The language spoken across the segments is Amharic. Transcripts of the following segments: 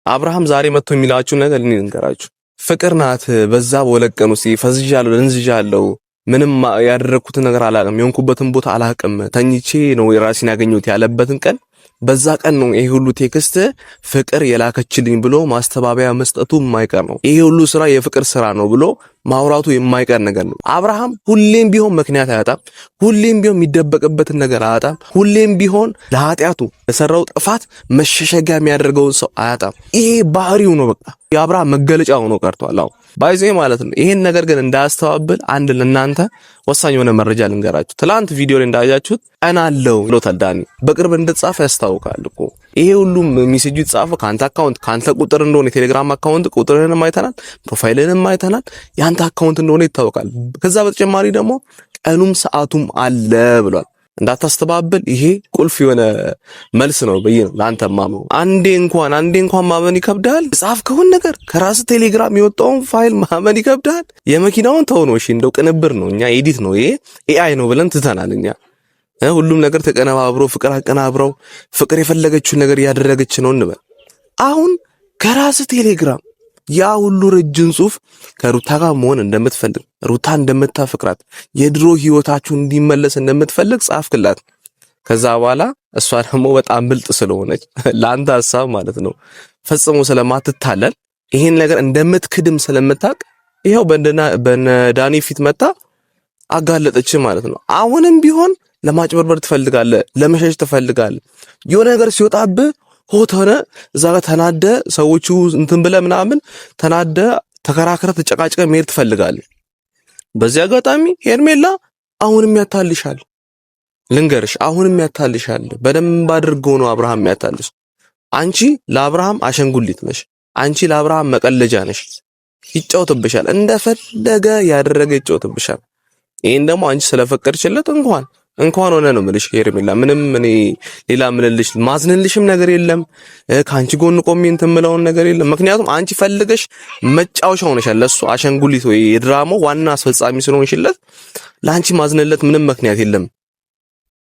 አብርሃም ዛሬ መጥቶ የሚላችሁ ነገር እኔ ልንገራችሁ። ፍቅር ናት በዛ በወለቀኑ ፈዝዣለሁ፣ ደንዝዣለሁ፣ ምንም ያደረኩትን ነገር አላውቅም፣ የሆንኩበትን ቦታ አላውቅም፣ ተኝቼ ነው የራሴን ያገኘሁት ያለበትን ቀን በዛ ቀን ነው ይሄ ሁሉ ቴክስት ፍቅር የላከችልኝ ብሎ ማስተባበያ መስጠቱ የማይቀር ነው። ይሄ ሁሉ ስራ የፍቅር ስራ ነው ብሎ ማውራቱ የማይቀር ነገር ነው። አብርሃም ሁሌም ቢሆን ምክንያት አያጣም። ሁሌም ቢሆን የሚደበቅበትን ነገር አያጣም። ሁሌም ቢሆን ለኃጢአቱ ለሰራው ጥፋት መሸሸጊያ የሚያደርገውን ሰው አያጣም። ይሄ ባህሪው ነው። በቃ የአብርሃም መገለጫ ሆኖ ቀርቷል። አዎ ባይዘ ማለት ነው። ይሄን ነገር ግን እንዳያስተባብል አንድ ለናንተ ወሳኝ የሆነ መረጃ ልንገራችሁ። ትላንት ቪዲዮ ላይ እንዳያችሁት ቀናለው ብሎታል ዳኒ። በቅርብ እንደተጻፈ ያስታውቃል እኮ ይሄ ሁሉም ሜሴጁ የተጻፈው ካንተ አካውንት ካንተ ቁጥር እንደሆነ የቴሌግራም አካውንት ቁጥርህንም አይተናል፣ ፕሮፋይልህንም አይተናል፣ ያንተ አካውንት እንደሆነ ይታወቃል። ከዛ በተጨማሪ ደግሞ ቀኑም ሰዓቱም አለ ብሏል። እንዳታስተባብል ይሄ ቁልፍ የሆነ መልስ ነው ብዬ ነው ላንተ ማመው። አንዴ እንኳን ማመን ይከብዳል። ጻፍከውን ነገር ከራስ ቴሌግራም የወጣውን ፋይል ማመን ይከብዳል። የመኪናውን ተው ነው እሺ፣ እንደው ቅንብር ነው፣ እኛ ኤዲት ነው፣ ይሄ ኤአይ ነው ብለን ትተናል። እኛ ሁሉም ነገር ተቀነባብሮ ፍቅር አቀናብረው ፍቅር የፈለገችውን ነገር እያደረገች ነው እንበል። አሁን ከራስ ቴሌግራም ያ ሁሉ ረጅም ጽሁፍ ከሩታ ጋር መሆን እንደምትፈልግ ሩታ እንደምታፈቅራት የድሮ ህይወታችሁ እንዲመለስ እንደምትፈልግ ጻፍክላት። ከዛ በኋላ እሷ ደግሞ በጣም ብልጥ ስለሆነች ለአንተ ሐሳብ ማለት ነው ፈጽሞ ስለማትታለል ይሄን ነገር እንደምትክድም ስለምታቅ ይሄው በዳኒ ፊት መጣ አጋለጠች ማለት ነው። አሁንም ቢሆን ለማጭበርበር ትፈልጋለህ፣ ለመሸሽ ትፈልጋለህ። የሆነ ነገር ሲወጣብህ ሆተነ እዛ ጋር ተናደ ሰዎቹ እንትን ብለህ ምናምን ተናደ ተከራክረ ተጨቃጭቀ መሄድ ትፈልጋለህ። በዚህ አጋጣሚ ሄርሜላ አሁንም ያታልሻል። ልንገርሽ፣ አሁንም ያታልሻል። በደንብ አድርጎ ነው አብርሃም ያታልሽ። አንቺ ለአብርሃም አሸንጉሊት ነሽ። አንቺ ለአብርሃም መቀለጃ ነሽ። ይጫወትብሻል፣ እንደፈለገ ያደረገ ይጫወትብሻል። ይሄን ደግሞ አንቺ ስለፈቀድሽለት እንኳን ሆነ ነው የምልሽ ሄርሜላ። ምንም እኔ ሌላ ምንልሽ ማዝንልሽም ነገር የለም። ካንቺ ጎን ቆሜ እንትን የምለውን ነገር የለም። ምክንያቱም አንቺ ፈልገሽ መጫወቻ ሆነሻል ለሱ አሸንጉሊት ወይ የድራማው ዋና አስፈጻሚ ስለሆንሽለት ለአንቺ ማዝንለት ምንም ምክንያት የለም።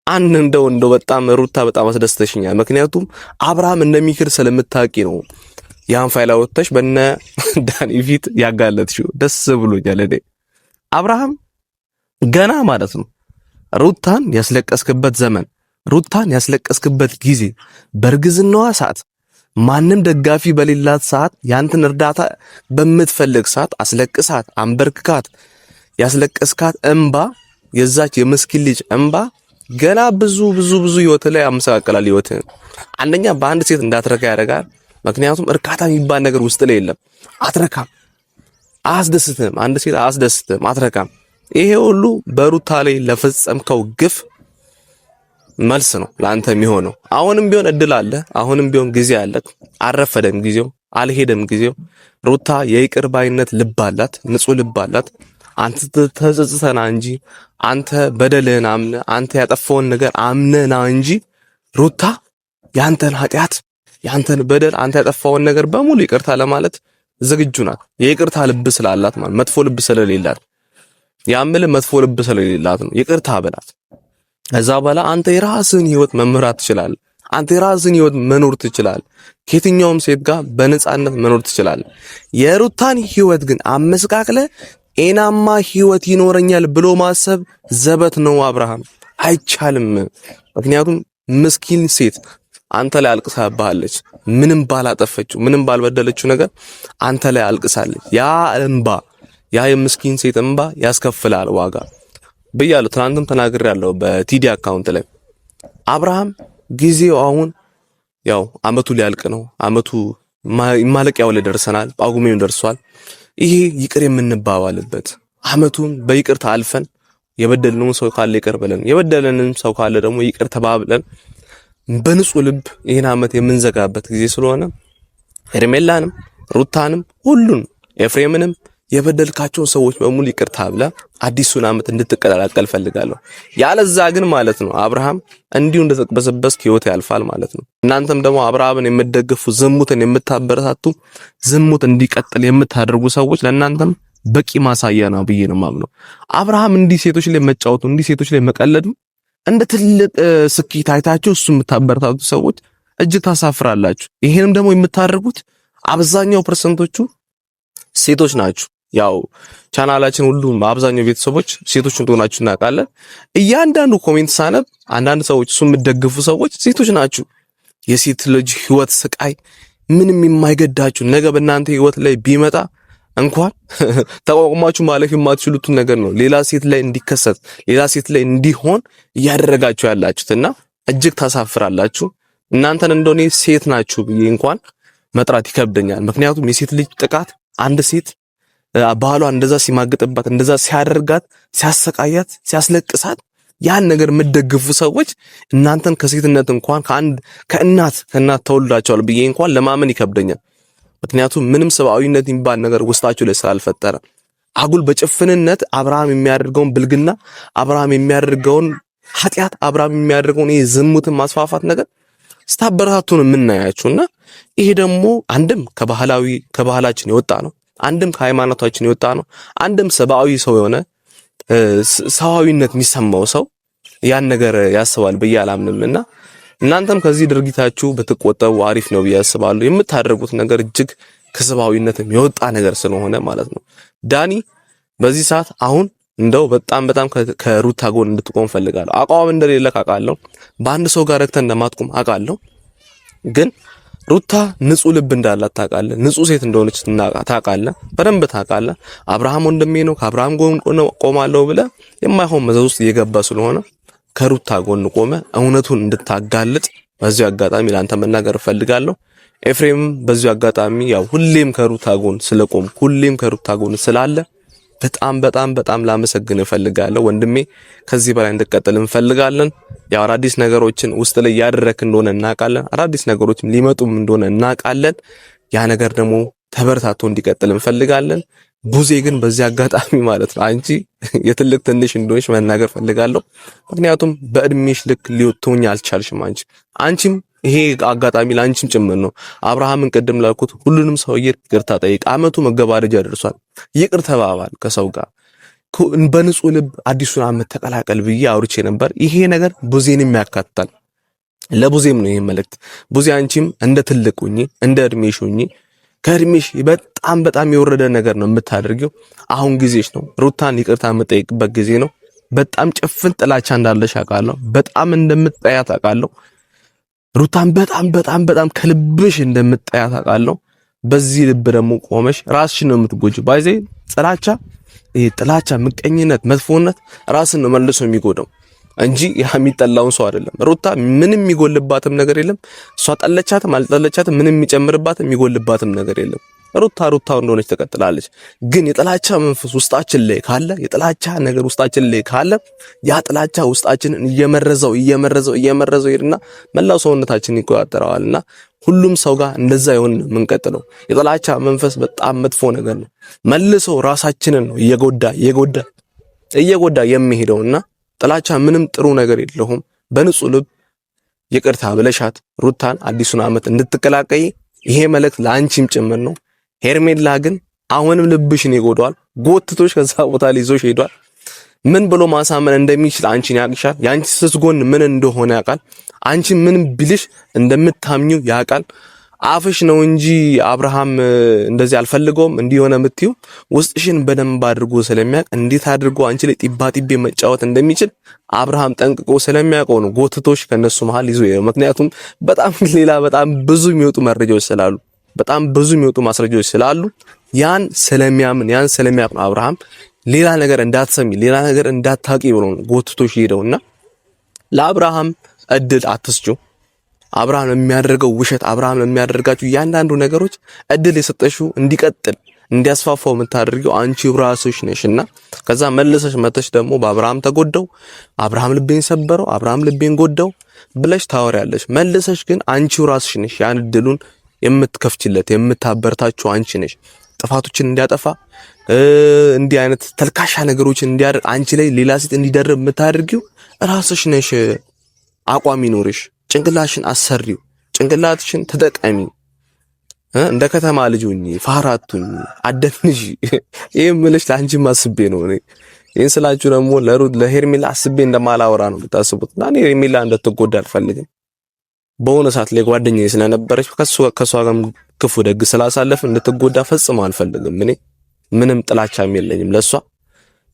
አንድ እንደው በጣም ሩታ በጣም አስደስተሽኛል። ምክንያቱም አብርሃም እንደሚክር ስለምታውቂ ነው ያን ፋይል አወጥተሽ በነ ዳኒ ፊት ያጋለጥሽው። ደስ ብሎኛል። እኔ አብርሃም ገና ማለት ነው ሩታን ያስለቀስክበት ዘመን ሩታን ያስለቀስክበት ጊዜ በእርግዝናዋ ሰዓት ማንም ደጋፊ በሌላት ሰዓት ያንተን እርዳታ በምትፈልግ ሰዓት አስለቅሳት አንበርክካት ያስለቀስካት እንባ የዛች የምስኪን ልጅ እንባ ገና ብዙ ህይወት ላይ አመሰቃቀላል። ህይወት አንደኛ በአንድ ሴት እንዳትረካ ያደርጋል። ምክንያቱም እርካታ የሚባል ነገር ውስጥ ላይ የለም። አትረካም፣ አያስደስትም። አንድ ሴት አያስደስትም፣ አትረካም። ይሄ ሁሉ በሩታ ላይ ለፈጸምከው ግፍ መልስ ነው ላንተ የሚሆነው። አሁንም ቢሆን እድል አለ። አሁንም ቢሆን ጊዜ አለ። አልረፈደም ጊዜው፣ አልሄደም ጊዜው። ሩታ የይቅር ባይነት ልብ አላት፣ ንጹህ ልብ አላት። አንተ ተጸጽተና እንጂ አንተ በደልህን አምነ አንተ ያጠፋውን ነገር አምነና እንጂ ሩታ ያንተን ኃጢአት ያንተን በደል አንተ ያጠፋውን ነገር በሙሉ ይቅርታ ለማለት ዝግጁ ናት። የይቅርታ ልብ ስላላት ማለት መጥፎ ልብ ስለሌላት ያምል መጥፎ ልብ ስለሌላት ነው። ይቅርታ በላት። ከዛ በኋላ አንተ የራስህን ህይወት መምራት ትችላለህ። አንተ የራስህን ህይወት መኖር ትችላለህ። ከየትኛውም ሴት ጋር በነፃነት መኖር ትችላለህ። የሩታን ህይወት ግን አመስቃቅለ ጤናማ ህይወት ይኖረኛል ብሎ ማሰብ ዘበት ነው አብርሃም፣ አይቻልም። ምክንያቱም ምስኪን ሴት አንተ ላይ አልቅሳባለች። ምንም ባላጠፈችው ምንም ባልበደለችው ነገር አንተ ላይ አልቅሳለች። ያ እንባ ያ የምስኪን ሴት እንባ ያስከፍላል ዋጋ ብያለሁ። ትናንትም ተናግሬያለሁ በቲዲ አካውንት ላይ። አብርሃም ጊዜው አሁን ያው አመቱ ሊያልቅ ነው። አመቱ ማለቂያው ላይ ደርሰናል። ጳጉሜም ደርሷል። ይሄ ይቅር የምንባባልበት አመቱን በይቅርታ አልፈን የበደልነው ሰው ካለ ይቅር ብለን የበደለንም ሰው ካለ ደግሞ ይቅር ተባብለን በንጹህ ልብ ይሄን አመት የምንዘጋበት ጊዜ ስለሆነ ሄርሜላንም ሩታንም ሁሉን ኤፍሬምንም የበደልካቸውን ሰዎች በሙሉ ይቅርታ ብላ አዲሱን አመት እንድትቀላቀል ፈልጋለሁ። ያለዛ ግን ማለት ነው አብርሃም እንዲሁ እንደተቅበዘበዝክ ህይወት ያልፋል ማለት ነው። እናንተም ደግሞ አብርሃምን የምትደግፉ ዝሙትን የምታበረታቱ ዝሙት እንዲቀጥል የምታደርጉ ሰዎች ለእናንተም በቂ ማሳያ ነው ብዬ ነው የማምነው። አብርሃም እንዲህ ሴቶች ላይ መጫወቱ እንዲህ ሴቶች ላይ መቀለዱ እንደ ትልቅ ስኬት አይታችሁ እሱ የምታበረታቱ ሰዎች እጅግ ታሳፍራላችሁ። ይሄንም ደግሞ የምታደርጉት አብዛኛው ፐርሰንቶቹ ሴቶች ናችሁ። ያው ቻናላችን ሁሉም አብዛኛው ቤተሰቦች ሴቶች እንደሆናችሁ እናውቃለን። እያንዳንዱ ኮሜንት ሳነብ አንዳንድ ሰዎች እሱ የምትደግፉ ሰዎች ሴቶች ናችሁ። የሴት ልጅ ህይወት ስቃይ ምንም የማይገዳችሁ ነገ በእናንተ ህይወት ላይ ቢመጣ እንኳን ተቋቁማችሁ ማለፍ የማትችሉትን ነገር ነው ሌላ ሴት ላይ እንዲከሰት ሌላ ሴት ላይ እንዲሆን እያደረጋችሁ ያላችሁትና እጅግ ታሳፍራላችሁ። እናንተን እንደሆነ ሴት ናችሁ ብዬ እንኳን መጥራት ይከብደኛል። ምክንያቱም የሴት ልጅ ጥቃት አንድ ሴት ባሏ እንደዛ ሲማግጥባት እንደዛ ሲያደርጋት ሲያሰቃያት ሲያስለቅሳት ያን ነገር የምትደግፉ ሰዎች እናንተን ከሴትነት እንኳን ከእናት ተወልዳችኋል ብዬ እንኳን ለማመን ይከብደኛል። ምክንያቱም ምንም ሰብአዊነት የሚባል ነገር ውስጣችሁ ላይ ስላልፈጠረ አጉል በጭፍንነት አብርሃም የሚያደርገውን ብልግና አብርሃም የሚያደርገውን ኃጢአት አብርሃም የሚያደርገውን ይሄ ዝሙትን ማስፋፋት ነገር ስታበረታቱን የምናያችሁና ይሄ ደግሞ አንድም ከባህላችን የወጣ ነው፣ አንድም ከሃይማኖታችን የወጣ ነው፣ አንድም ሰብአዊ ሰው የሆነ ሰዋዊነት የሚሰማው ሰው ያን ነገር ያስባል ብዬ አላምንምና እናንተም ከዚህ ድርጊታችሁ በትቆጠቡ አሪፍ ነው ብዬ አስባለሁ። የምታደርጉት ነገር እጅግ ከሰብአዊነትም የወጣ ነገር ስለሆነ ማለት ነው። ዳኒ በዚህ ሰዓት አሁን እንደው በጣም ከሩታ ጎን እንድትቆም ፈልጋለሁ። አቋም እንደሌለ አውቃለሁ። በአንድ ሰው ጋር ረክተን እንደማትቆም አውቃለሁ። ግን ሩታ ንጹህ ልብ እንዳላት ታውቃለህ። ንጹህ ሴት እንደሆነች ታውቃለህ፣ በደንብ ታውቃለህ። አብርሃም ወንድሜ ነው ከአብርሃም ጎን ቆማለሁ ብለህ የማይሆን መዘዝ ውስጥ እየገባ ስለሆነ ከሩታ ጎን ቆመ እውነቱን እንድታጋልጥ በዚህ አጋጣሚ ላንተ መናገር ፈልጋለሁ። ኤፍሬም በዚህ አጋጣሚ ያው ሁሌም ከሩታ ጎን ስለቆም ሁሌም ከሩታ ጎን ስላለ በጣም ላመሰግን እፈልጋለሁ ወንድሜ። ከዚህ በላይ እንድትቀጥል እንፈልጋለን። ያው አዳዲስ ነገሮችን ውስጥ ላይ ያደረክ እንደሆነ እናውቃለን። አዳዲስ ነገሮችም ሊመጡም እንደሆነ እናውቃለን። ያ ነገር ደግሞ ተበርታቶ እንዲቀጥል እንፈልጋለን። ቡዜ ግን በዚህ አጋጣሚ ማለት ነው አንቺ የትልቅ ትንሽ እንደሆነሽ መናገር ፈልጋለሁ። ምክንያቱም በእድሜሽ ልክ ሊወጥቶኝ አልቻልሽም። አንቺም ይሄ አጋጣሚ ላንቺም ጭምር ነው። አብርሃምን ቅድም ላልኩት ሁሉንም ሰው ይቅርታ ጠይቅ። አመቱ መገባደጃ ደርሷል። ይቅር ተባባል ከሰው ጋር በንጹህ ልብ አዲሱን አመት ተቀላቀል ብዬ አውርቼ ነበር። ይሄ ነገር ቡዜንም ያካትታል። ለቡዜም ነው ይሄ መልእክት። ቡዜ አንቺም እንደ ትልቅ ሁኚ፣ እንደ እድሜሽ ሁኚ። ከእድሜሽ በጣም የወረደ ነገር ነው የምታደርጊው። አሁን ጊዜሽ ነው። ሩታን ይቅርታ የምጠይቅበት ጊዜ ነው። በጣም ጭፍን ጥላቻ እንዳለሽ አውቃለሁ። በጣም እንደምትጠያት አውቃለሁ። ሩታን በጣም ከልብሽ እንደምትጠያት አውቃለሁ። በዚህ ልብ ደግሞ ቆመሽ ራስሽን ነው የምትጎጂው። ባይዜ ጥላቻ፣ ምቀኝነት፣ መጥፎነት ራስን ነው መልሶ የሚጎዳው እንጂ ያ የሚጠላውን ሰው አይደለም። ሩታ ምንም የሚጎልባትም ነገር የለም። እሷ ጠለቻትም አልጠለቻትም ምንም የሚጨምርባትም የሚጎልባትም ነገር የለም። ሩታ እንደሆነች ተቀጥላለች። ግን የጥላቻ መንፈስ ውስጣችን ላይ ካለ የጥላቻ ነገር ውስጣችን ላይ ካለ ያ ጥላቻ ውስጣችንን እየመረዘው ይሄድና መላው ሰውነታችንን ይቆጣጠረዋልና ሁሉም ሰው ጋር እንደዛ ይሆን የምንቀጥለው። የጥላቻ መንፈስ በጣም መጥፎ ነገር ነው። መልሶ ራሳችንን ነው እየጎዳ የሚሄደውና ጥላቻ ምንም ጥሩ ነገር የለውም። በንጹህ ልብ ይቅርታ ብለሻት ሩታን አዲሱን አመት እንድትቀላቀይ ይሄ መልእክት ለአንቺም ጭምር ነው። ሄርሜላ ግን አሁንም ልብሽን ይጎዳዋል። ጎትቶሽ ከዛ ቦታ ላይ ይዞሽ ሄዷል። ምን ብሎ ማሳመን እንደሚችል አንቺን ያቅሻል። ያንቺ ስስጎን ምን እንደሆነ ያውቃል። አንቺ ምን ቢልሽ እንደምታምኚው ያውቃል። አፍሽ ነው እንጂ አብርሃም እንደዚህ አልፈልገውም እንዲሆነ የምትዩ ውስጥሽን በደንብ አድርጎ ስለሚያውቅ እንዴት አድርጎ አንቺ ላይ ጢባጢቤ መጫወት እንደሚችል አብርሃም ጠንቅቆ ስለሚያውቀው ነው ጎትቶሽ ከነሱ መሃል ይዞ ይሄው። ምክንያቱም በጣም ብዙ የሚወጡ መረጃዎች ስላሉ በጣም ብዙ የሚወጡ ማስረጃዎች ስላሉ ያን ስለሚያምን ነው አብርሃም ሌላ ነገር እንዳትሰሚ ሌላ ነገር እንዳታቂ ብሎ ነው ጎትቶሽ ሄደውና ለአብርሃም እድል አትስጪው። አብርሃም የሚያደርገው ውሸት አብርሃም የሚያደርጋችሁ እያንዳንዱ ነገሮች እድል የሰጠሽው እንዲቀጥል እንዲያስፋፋው የምታደርጊው አንቺ ራስሽ ነሽና ከዛ መልሰሽ መተሽ ደግሞ በአብርሃም ተጎዳው፣ አብርሃም ልቤን ሰበረው፣ አብርሃም ልቤን ጎዳው ብለሽ ታወሪያለሽ። መልሰሽ ግን አንቺው ራስሽ ነሽ ያን እድሉን የምትከፍችለት የምታበርታችሁ አንቺ ነሽ። ጥፋቶችን እንዲያጠፋ እንዲህ አይነት ተልካሻ ነገሮችን እንዲያደርግ አንቺ ላይ ሌላ ሴት እንዲደርብ የምታደርጊው ራስሽ ነሽ። አቋም ይኖርሽ፣ ጭንቅላትሽን አሰሪው፣ ጭንቅላትሽን ተጠቀሚ። እንደ ከተማ ልጅ ሁኚ፣ ፋራቱኝ፣ አደንጂ። ይሄን ምልሽ ለአንቺም አስቤ ነው። ይሄን ስላችሁ ደግሞ ለሄርሜላ አስቤ እንደማላወራ ነው የምታስቡት። እና እኔ ሄርሜላ እንድትጎዳ አልፈልግም። በሆነ ሰዓት ላይ ጓደኛዬ ስለነበረች ከሷ ጋር ክፉ ደግ ስላሳለፍን እንድትጎዳ ፈጽሞ አልፈልግም። እኔ ምንም ጥላቻም የለኝም ለሷ።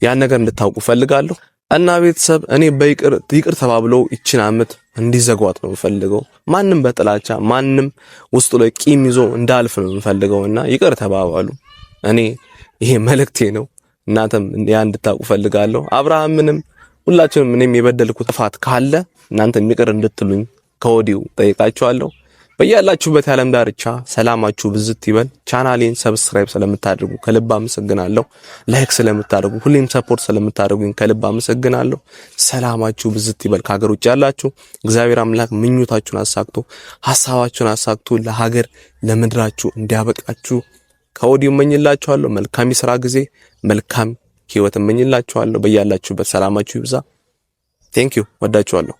ያን ነገር እንድታውቁ ፈልጋለሁ። እና ቤተሰብ እኔ ይቅር ተባብለው ይችን ዓመት እንዲዘጓት ነው የምፈልገው። ማንም በጥላቻ ማንም ውስጡ ላይ ቂም ይዞ እንዳልፍ ነው የምፈልገውና ይቅር ተባባሉ። እኔ ይሄ መልእክቴ ነው። እናንተም ያ እንድታውቁ ፈልጋለሁ። አብርሃምንም ሁላችንም እኔም የበደልኩት ጥፋት ካለ እናንተም ይቅር እንድትሉኝ ከወዲሁ ጠይቃችኋለሁ። በያላችሁበት የዓለም ዳርቻ ሰላማችሁ ብዝት ይበል። ቻናሌን ሰብስክራይብ ስለምታደርጉ ከልብ አመሰግናለሁ። ላይክ ስለምታደርጉ ሁሌም ሰፖርት ስለምታደርጉኝ ከልብ አመሰግናለሁ። ሰላማችሁ ብዝት ይበል። ከሀገር ውጭ ያላችሁ እግዚአብሔር አምላክ ምኞታችሁን አሳክቶ ሐሳባችሁን አሳክቶ ለሀገር ለምድራችሁ እንዲያበቃችሁ ከወዲሁ እመኝላችኋለሁ። መልካም የሥራ ጊዜ፣ መልካም ህይወት እመኝላችኋለሁ። በያላችሁበት ሰላማችሁ ይብዛ። ቴንክ ዩ። ወዳችኋለሁ።